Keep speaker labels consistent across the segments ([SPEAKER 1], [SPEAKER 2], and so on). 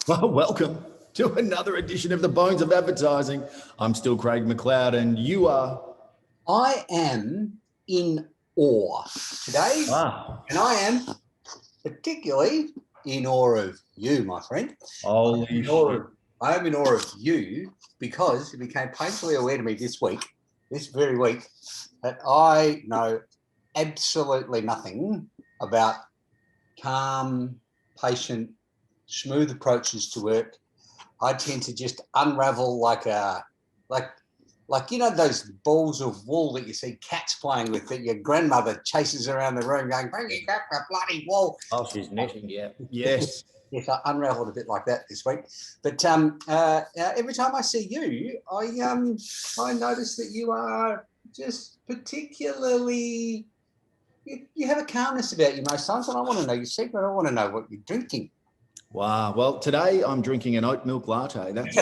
[SPEAKER 1] Well, welcome to another edition of the Bones of Advertising. I'm still Craig McLeod, and you are.
[SPEAKER 2] I am in awe today,
[SPEAKER 1] Wow.
[SPEAKER 2] and I am particularly in awe of you, my friend.
[SPEAKER 1] Holy shit.
[SPEAKER 2] I am in awe of you because it became painfully aware to me this very week, that I know absolutely nothing about calm, patient, smooth approaches to work. I tend to just unravel like you know those balls of wool that you see cats playing with that your grandmother chases around the room going, bring it back the bloody wool.
[SPEAKER 1] Oh, she's knitting, yeah. Yes.
[SPEAKER 2] Yes, I unravelled a bit like that this week. But every time I see you, I notice that you are just particularly, you have a calmness about you most times, and I want to know your secret. I want to know what you're drinking.
[SPEAKER 1] Wow. Well, today I'm drinking an oat milk latte. That's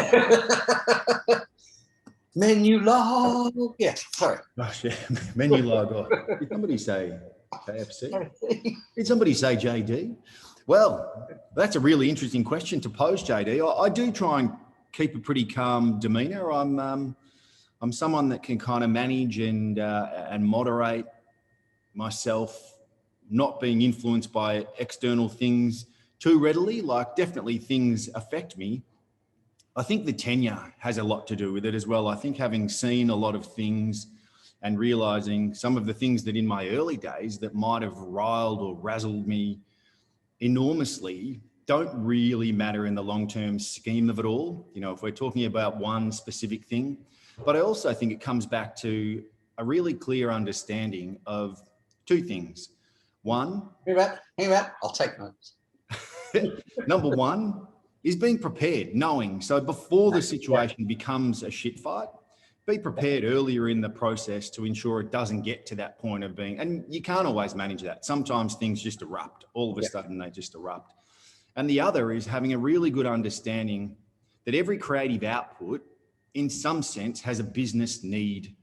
[SPEAKER 2] McLeod. Yeah, sorry.
[SPEAKER 1] gosh, yeah. Menu logo. Did somebody say KFC? Did somebody say JD? Well, that's a really interesting question to pose, JD. I do try and keep a pretty calm demeanor. I'm someone that can kind of manage and moderate myself, not being influenced by external things too readily. Like, definitely things affect me. I think the tenure has a lot to do with it as well. I think having seen a lot of things and realizing some of the things that in my early days that might have riled or razzled me enormously don't really matter in the long-term scheme of it all. You know, if we're talking about one specific thing, but I also think it comes back to a really clear understanding of two things. One,
[SPEAKER 2] Hear about, I'll take notes.
[SPEAKER 1] number one is being prepared, knowing. So before the situation becomes a shit fight, be prepared earlier in the process to ensure it doesn't get to that point of being, and you can't always manage that. Sometimes things just erupt. All of a sudden they just erupt. And the other is having a really good understanding that every creative output in some sense has a business need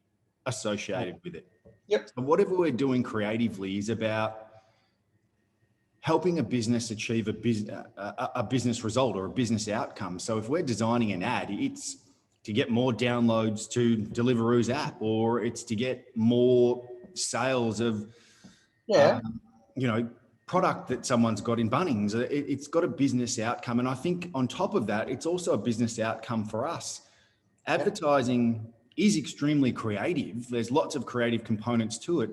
[SPEAKER 1] associated with it.
[SPEAKER 2] Yep.
[SPEAKER 1] So whatever we're doing creatively is about helping a business achieve a business result or a business outcome. So if we're designing an ad, it's to get more downloads to Deliveroo's app, or it's to get more sales of, product that someone's got in Bunnings. It's got a business outcome. And I think on top of that, it's also a business outcome for us. Advertising is extremely creative. There's lots of creative components to it,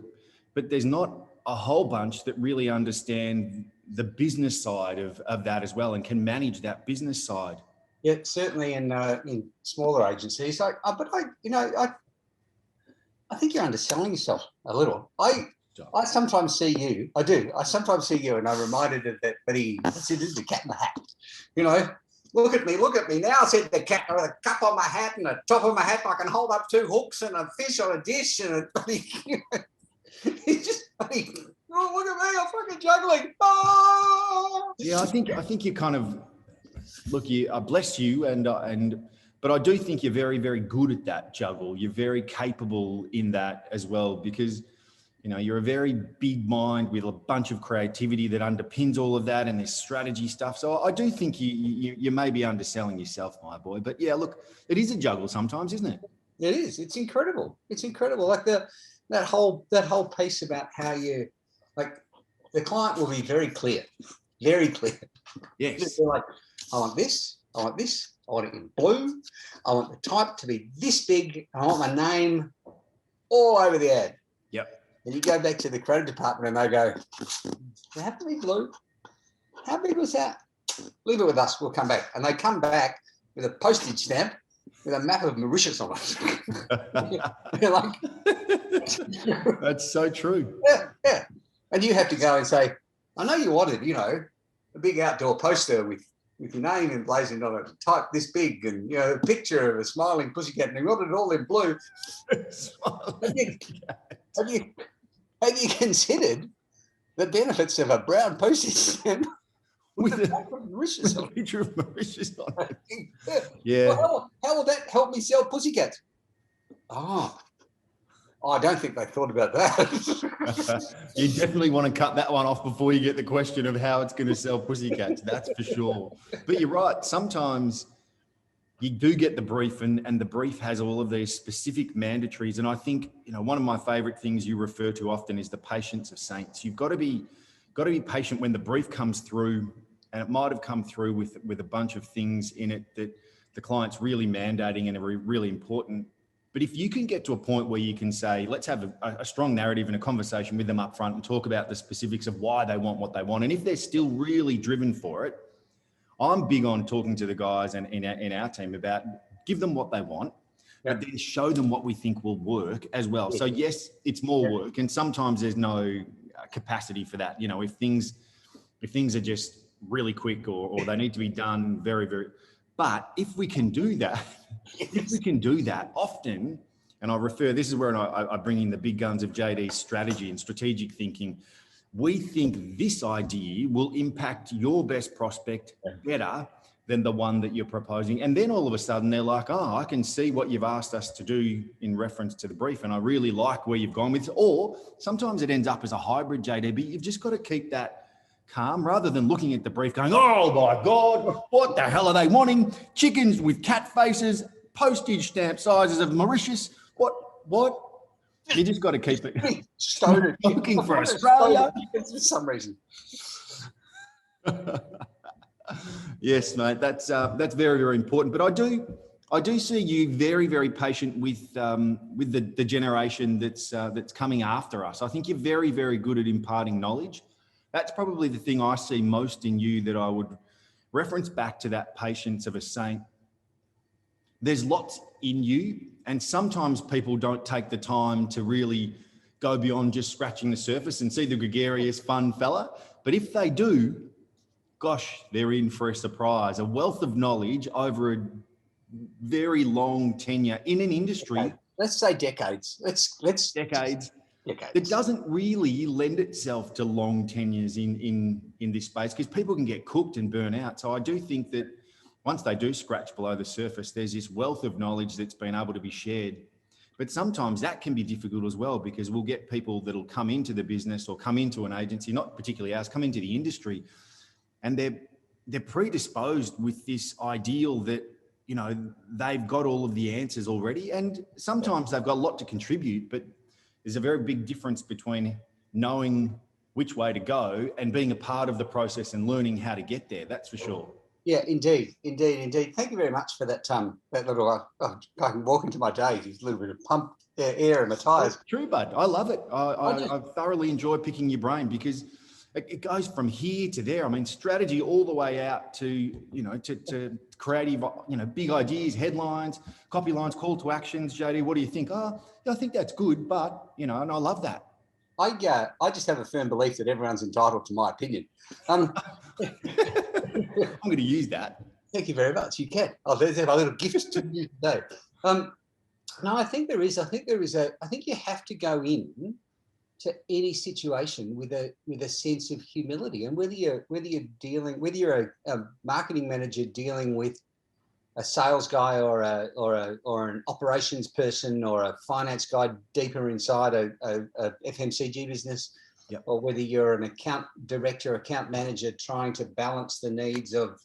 [SPEAKER 1] but there's not a whole bunch that really understand the business side of that as well and can manage that business side.
[SPEAKER 2] Yeah, certainly in smaller agencies. I think you're underselling yourself a little. I sometimes see you. I do. I sometimes see you, and I'm reminded of that. But this is the cat in the hat. You know, look at me. Now I said the cat with a cup on my hat and the top of my hat. I can hold up two hooks and a fish on a dish, and it's just. Oh, look at me! I'm fucking juggling. Oh!
[SPEAKER 1] Yeah, I think you kind of look. I bless you, but I do think you're very, very good at that juggle. You're very capable in that as well, because you're a very big mind with a bunch of creativity that underpins all of that, and this strategy stuff. So I do think you may be underselling yourself, my boy. But yeah, look, it is a juggle sometimes, isn't it?
[SPEAKER 2] It is. It's incredible. It's incredible. Like that whole piece about how you, like, the client will be very clear. Yes. They're like, I want this. I want this. I want it in blue. I want the type to be this big. I want my name all over the ad.
[SPEAKER 1] Yep.
[SPEAKER 2] And you go back to the creative department and they go, they have to be blue. How big was that? Leave it with us. We'll come back. And they come back with a postage stamp with a map of Mauritius on it. You're like,
[SPEAKER 1] that's so true.
[SPEAKER 2] Yeah. And you have to go and say, I know you wanted, a big outdoor poster with your name emblazoned on it, type this big, and a picture of a smiling pussycat, and you wanted it all in blue. Have you considered the benefits of a brown postage stamp with a
[SPEAKER 1] picture of Mauritius on it?
[SPEAKER 2] Yeah. Well, how will that help me sell pussycats? Oh, Oh, I don't think they thought about that.
[SPEAKER 1] You definitely want to cut that one off before you get the question of how it's going to sell pussycats. That's for sure. But you're right. Sometimes you do get the brief, and the brief has all of these specific mandatories. And I think, one of my favorite things you refer to often is the patience of saints. You've got to be patient when the brief comes through, and it might have come through with a bunch of things in it that the client's really mandating and are really important. But if you can get to a point where you can say, let's have a strong narrative and a conversation with them up front and talk about the specifics of why they want what they want. And if they're still really driven for it, I'm big on talking to the guys and in our team about give them what they want, but then show them what we think will work as well. So yes, it's more work, and sometimes there's no capacity for that. If things are just really quick or they need to be done very, very. But if we can do that, often, and this is where I bring in the big guns of JD's strategy and strategic thinking. We think this idea will impact your best prospect better than the one that you're proposing. And then all of a sudden they're like, oh, I can see what you've asked us to do in reference to the brief, and I really like where you've gone with. Or sometimes it ends up as a hybrid, JD, but you've just got to keep that calm rather than looking at the brief going, oh my God, what the hell are they wanting? Chickens with cat faces, postage stamp sizes of Mauritius. What? You just got to keep it smoking for Australia
[SPEAKER 2] for some reason.
[SPEAKER 1] Yes, mate. That's very, very important. But I do see you very, very patient with the generation that's coming after us. I think you're very, very good at imparting knowledge. That's probably the thing I see most in you that I would reference back to that patience of a saint. There's lots in you, and sometimes people don't take the time to really go beyond just scratching the surface and see the gregarious, fun fella. But if they do, gosh, they're in for a surprise, a wealth of knowledge over a very long tenure in an industry.
[SPEAKER 2] Okay. Let's say decades. Let's
[SPEAKER 1] decades. It doesn't really lend itself to long tenures in this space because people can get cooked and burn out. So I do think that once they do scratch below the surface, there's this wealth of knowledge that's been able to be shared. But sometimes that can be difficult as well, because we'll get people that'll come into the business or come into an agency, not particularly ours, come into the industry, and they're predisposed with this ideal that, they've got all of the answers already. And sometimes they've got a lot to contribute, but there's a very big difference between knowing which way to go and being a part of the process and learning how to get there. That's for sure.
[SPEAKER 2] Yeah, indeed. Thank you very much for that. That little, I can walk into my day, there's a little bit of pump air in my tyres.
[SPEAKER 1] True, bud. I love it. I thoroughly enjoy picking your brain because it goes from here to there. I mean, strategy all the way out to, to creative, big ideas, headlines, copy lines, call to actions. JD, what do you think? Oh, I think that's good, but, and I love that.
[SPEAKER 2] I just have a firm belief that everyone's entitled to my opinion.
[SPEAKER 1] I'm going to use that.
[SPEAKER 2] Thank you very much. You can. Oh, there's my little gift to you today. No, I think you have to go in to any situation with a sense of humility, and whether you're a marketing manager dealing with a sales guy or an operations person or a finance guy deeper inside a FMCG business, or whether you're an account director, account manager trying to balance the needs of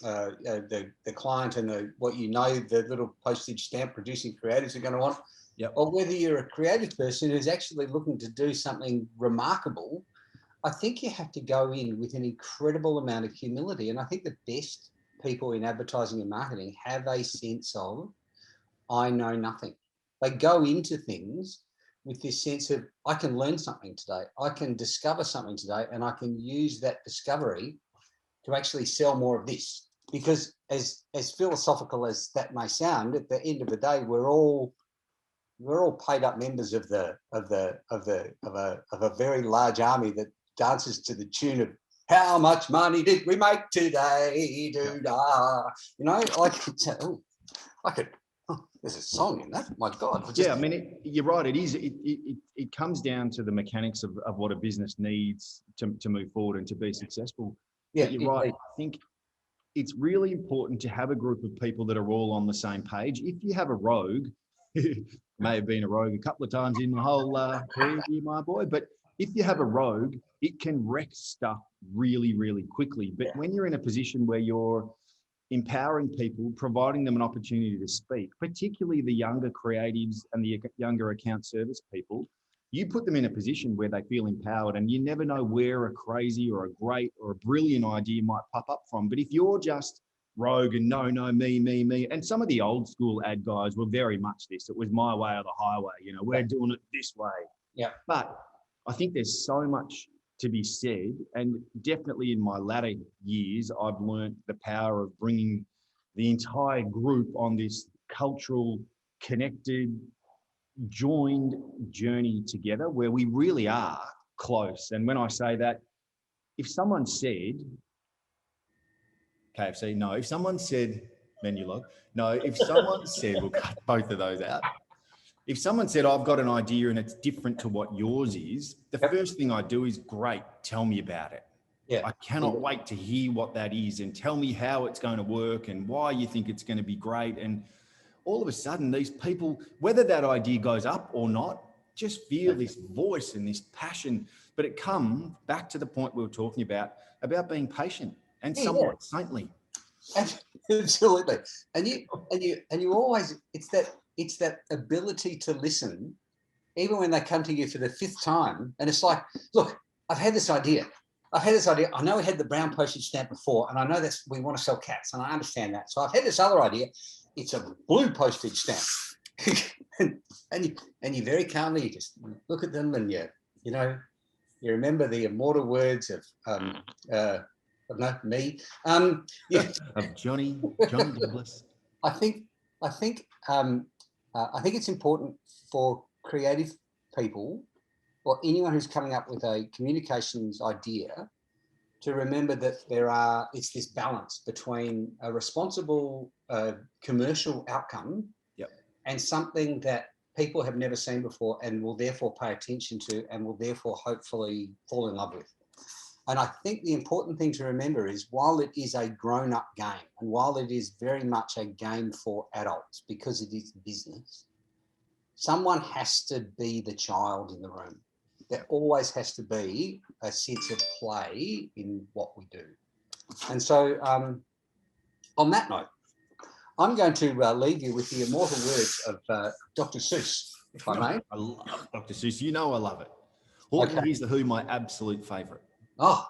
[SPEAKER 2] the client and the little postage stamp producing creatives are going to want, or whether you're a creative person who's actually looking to do something remarkable, I think you have to go in with an incredible amount of humility. And I think the best people in advertising and marketing have a sense of, I know nothing. They go into things with this sense of, I can learn something today, I can discover something today, and I can use that discovery to actually sell more of this. Because as philosophical as that may sound, at the end of the day, we're all paid up members of a very large army that dances to the tune of "How much money did we make today?" There's a song in that. My God.
[SPEAKER 1] I mean, you're right. It is. It comes down to the mechanics of what a business needs to move forward and to be successful. Yeah, but you're right. I think it's really important to have a group of people that are all on the same page. If you have a rogue, May have been a rogue a couple of times in my whole career here, my boy. But if you have a rogue, it can wreck stuff really, really quickly. But when you're in a position where you're empowering people, providing them an opportunity to speak, particularly the younger creatives and the younger account service people, you put them in a position where they feel empowered, and you never know where a crazy or a great or a brilliant idea might pop up from. But if you're just rogue and no, me, and some of the old school ad guys were very much this. It was my way or the highway, we're doing it this way.
[SPEAKER 2] Yeah.
[SPEAKER 1] But I think there's so much to be said, and definitely in my latter years, I've learned the power of bringing the entire group on this cultural, connected, joined journey together where we really are close. And when I say that, if someone said, KFC, no, if someone said menu log, no, if someone said, we'll cut both of those out. If someone said, I've got an idea and it's different to what yours is, the first thing I do is, great, tell me about it. Yeah. I cannot wait to hear what that is and tell me how it's going to work and why you think it's going to be great. And all of a sudden, these people, whether that idea goes up or not, just feel this voice and this passion. But it comes back to the point we were talking about being patient and somewhat saintly.
[SPEAKER 2] Absolutely. And you always, it's that ability to listen, even when they come to you for the fifth time. And it's like, look, I've had this idea. I know we had the brown postage stamp before, and I know that we want to sell cats, and I understand that. So I've had this other idea. It's a blue postage stamp. and you very calmly, you just look at them, and you remember the immortal words of me.
[SPEAKER 1] Of Johnny Douglas.
[SPEAKER 2] I think it's important for creative people or anyone who's coming up with a communications idea to remember that it's this balance between a responsible commercial outcome and something that people have never seen before and will therefore pay attention to and will therefore hopefully fall in love with. And I think the important thing to remember is, while it is a grown-up game and while it is very much a game for adults because it is business, someone has to be the child in the room. There always has to be a sense of play in what we do. And so on that note, I'm going to leave you with the immortal words of Dr. Seuss, if I may.
[SPEAKER 1] I love Dr. Seuss. You know I love it. Horton Hears the Who, my absolute favourite.
[SPEAKER 2] Oh,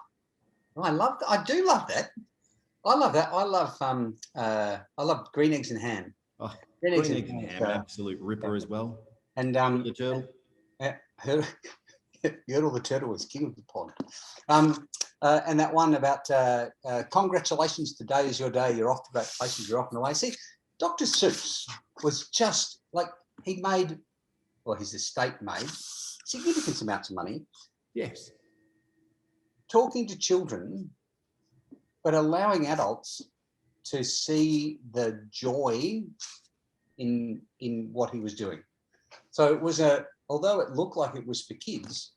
[SPEAKER 2] I do love that. I love that. I love Green Eggs and Ham.
[SPEAKER 1] Oh, Green Eggs and Ham, absolute ripper as well.
[SPEAKER 2] And
[SPEAKER 1] the turtle.
[SPEAKER 2] Yertle the turtle was king of the pond. And that one about congratulations, today is your day, you're off to great places, you're off and away. See, Dr. Seuss was just like, his estate made significant amounts of money.
[SPEAKER 1] Yes.
[SPEAKER 2] Talking to children, but allowing adults to see the joy in what he was doing. So it was although it looked like it was for kids,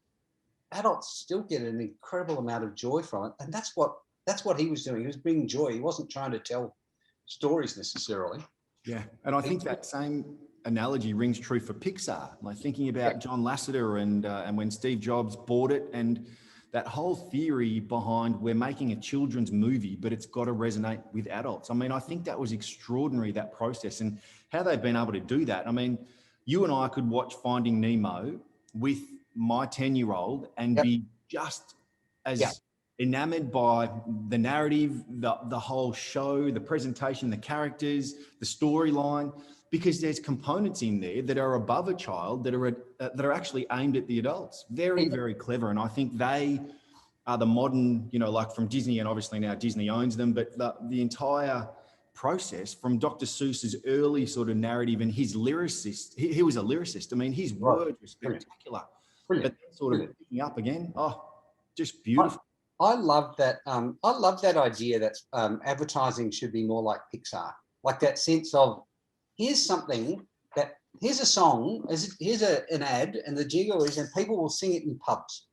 [SPEAKER 2] adults still get an incredible amount of joy from it. And that's what he was doing. He was bringing joy. He wasn't trying to tell stories necessarily.
[SPEAKER 1] Yeah. And I think that same analogy rings true for Pixar. Like thinking about John Lasseter and when Steve Jobs bought it, and that whole theory behind, we're making a children's movie, but it's got to resonate with adults. I mean, I think that was extraordinary, that process, and how they've been able to do that. I mean, you and I could watch Finding Nemo with my 10-year-old and be just as enamored by the narrative, the whole show, the presentation, the characters, the storyline, because there's components in there that are above a child that are actually aimed at the adults. Very, very clever. And I think they are the modern, like from Disney, and obviously now Disney owns them, but the entire process from Dr. Seuss's early sort of narrative and his lyricist, he was a lyricist. I mean, his words were spectacular. Brilliant. But sort of picking up again, just beautiful.
[SPEAKER 2] I love that. I love that idea that advertising should be more like Pixar, like that sense of, here's a song, here's an ad, and the jingle is, and people will sing it in pubs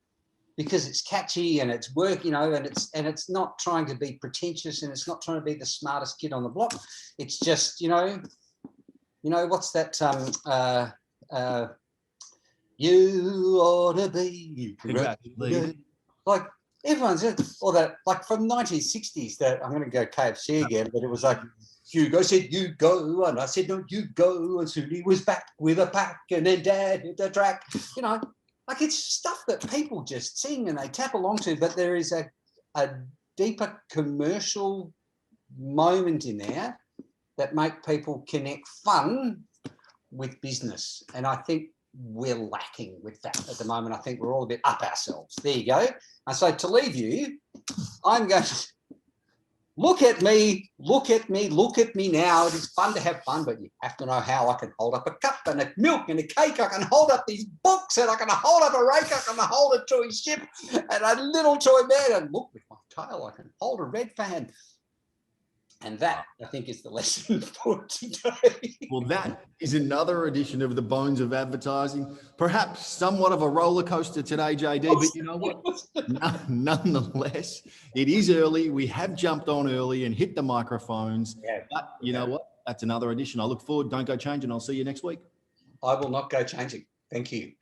[SPEAKER 2] because it's catchy and it's work, and it's not trying to be pretentious and it's not trying to be the smartest kid on the block. It's just, You know, what's that? You ought to be
[SPEAKER 1] Congratulated.
[SPEAKER 2] like everyone's or that like from the 1960s. That I'm going to go KFC again, but it was like Hugo said you go, and I said no, you go, and soon he was back with a pack, and then Dad hit the track. You know, like it's stuff that people just sing and they tap along to, but there is a deeper commercial moment in there that make people connect fun with business, and I think we're lacking with that at the moment. I think we're all a bit up ourselves. There you go. And so to leave you, I'm going to look at me now. It is fun to have fun, but you have to know how. I can hold up a cup and a milk and a cake. I can hold up these books, and I can hold up a rake. I can hold a toy ship and a little toy man, and look, with my tail, I can hold a red fan. And that, I think, is the lesson for today.
[SPEAKER 1] Well, that is another edition of the Bones of Advertising. Perhaps somewhat of a roller coaster today, JD, but you know what? Nonetheless, it is early. We have jumped on early and hit the microphones.
[SPEAKER 2] Yeah.
[SPEAKER 1] But you know what? That's another edition. I look forward. Don't go changing. I'll see you next week.
[SPEAKER 2] I will not go changing. Thank you.